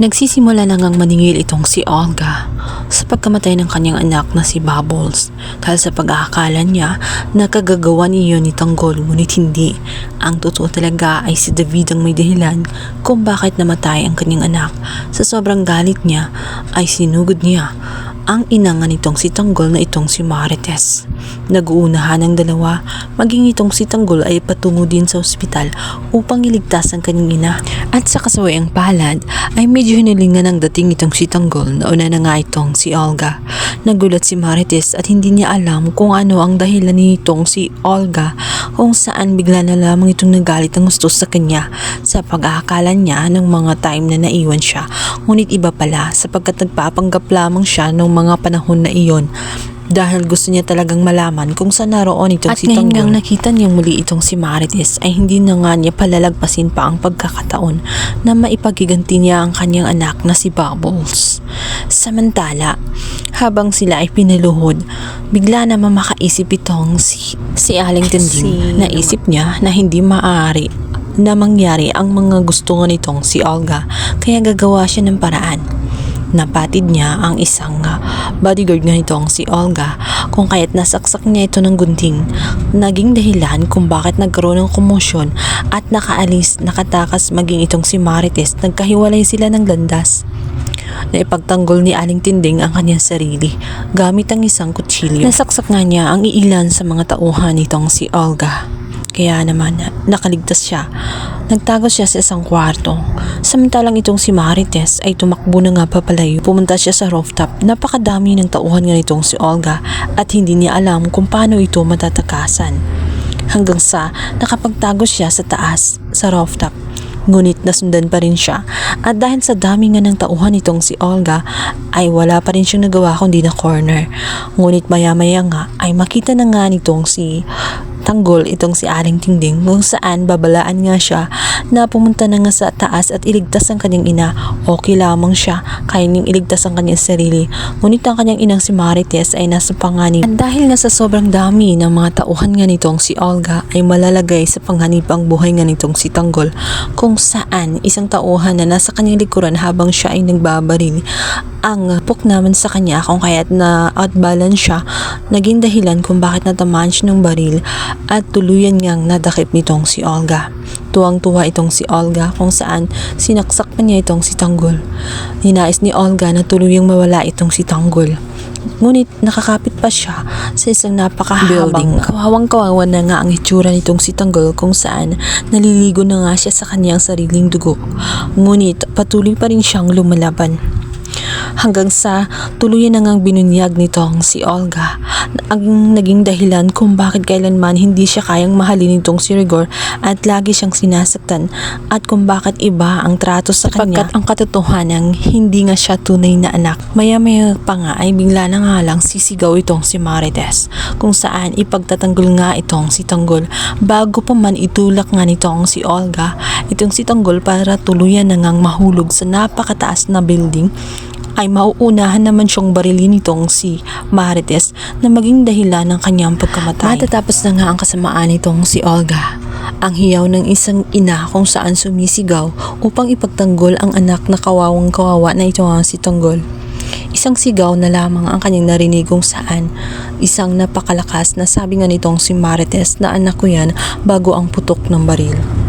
Nagsisimula na ngang maningil itong si Olga sa pagkamatay ng kanyang anak na si Bubbles dahil sa pag-aakala niya na kagagawa niya ni Tanggol, ngunit hindi. Ang totoo talaga ay si David ang may dahilan kung bakit namatay ang kanyang anak. Sa sobrang galit niya ay sinugod niya ang inanga nitong si Tanggol na itong si Marites. Nag-uunahan ng dalawa, maging itong si Tanggol ay patungo din sa ospital upang iligtas ang kanyang ina. At sa kasawayang palad ay medyo hinilingan ang dating itong si Tanggol. Nauna na nga itong si Olga. Nagulat si Marites at hindi niya alam kung ano ang dahilan nitong si Olga, kung saan bigla na lamang itong nagalit ng gusto sa kanya sa pag-aakala niya ng mga time na naiwan siya. Ngunit iba pala sapagkat nagpapanggap lamang siya ng mga panahon na iyon dahil gusto niya talagang malaman kung saan naroon itong si Tanggol. At ngayon ngang nakita niyang muli itong si Marites ay hindi na nga niya palalagpasin pa ang pagkakataon na maipagiganti niya ang kanyang anak na si Bubbles. Samantala, habang sila ay pinaluhod, bigla naman makaisip itong si Aling Tinding. Naisip niya na hindi maaari na mangyari ang mga gusto nitong si Olga, kaya gagawa siya ng paraan. Napatid niya ang isang bodyguard nga nitong si Olga, kung kaya't nasaksak niya ito ng gunting. Naging dahilan kung bakit nagkaroon ng komosyon at nakatakas maging itong si Marites. Nagkahiwalay sila ng landas. Naipagtanggol ni Aling Tinding ang kanyang sarili gamit ang isang kutsilyo. Nasaksak nga niya ang iilan sa mga tauhan nitong si Olga. Kaya naman nakaligtas siya. Nagtago siya sa isang kwarto. Samantalang itong si Marites ay tumakbo na nga papalayo. Pumunta siya sa rooftop. Napakadami ng tauhan nga nitong si Olga at hindi niya alam kung paano ito matatakasan. Hanggang sa nakapagtago siya sa taas sa rooftop. Ngunit nasundan pa rin siya at dahil sa dami nga ng tauhan nitong si Olga ay wala pa rin siyang nagawa kundi na corner. Ngunit maya-maya nga ay makita na nga nitong si Tanggol itong si Aling Tinding, kung saan babalaan nga siya na pumunta na nga sa taas at iligtas ang kanyang ina. Okay lamang siya, kaya niyang iligtas ang kanyang sarili. Ngunit ang kanyang inang si Marites ay nasa panganib. At dahil nga sa sobrang dami ng mga tauhan nga nitong si Olga ay malalagay sa panganib ang buhay nga nitong si Tanggol, kung saan isang tauhan na nasa kanyang likuran habang siya ay nagbabaril ang pok naman sa kanya, kung kaya't na outbalance siya, naging dahilan kung bakit natamaan siya ng baril at tuluyan ngang nadakip nitong si Olga. Tuwang-tuwa itong si Olga kung saan sinaksak pa niya itong si Tanggol. Ninais ni Olga na tuluyang mawala itong si Tanggol. Ngunit nakakapit pa siya sa isang napakahabang kawawang-kawawa na nga ang itsura nitong si Tanggol, kung saan naliligo na nga siya sa kanyang sariling dugo. Ngunit patuloy pa rin siyang lumalaban. Hanggang sa tuluyan na ngang binunyag nitong si Olga ang naging dahilan kung bakit kailanman hindi siya kayang mahalin nitong si Rigor at lagi siyang sinasaktan, at kung bakit iba ang trato sa kanya, sapagkat ang katotohanan hindi nga siya tunay na anak. Maya-maya pa nga ay bigla na nga lang sisigaw itong si Marites, kung saan ipagtatanggol nga itong si Tanggol. Bago pa man itulak nga nitong si Olga itong si Tanggol para tuluyan na ngang mahulog sa napakataas na building, ay mauunahan naman siyang barilin nitong si Marites na maging dahilan ng kanyang pagkamatay. Matatapos na nga ang kasamaan nitong si Olga. Ang hiyaw ng isang ina kung saan sumisigaw upang ipagtanggol ang anak na kawawang-kawawa na ito ang si Tanggol. Isang sigaw na lamang ang kanyang narinig, kung saan isang napakalakas na sabi nga nitong si Marites na anak ko yan bago ang putok ng baril.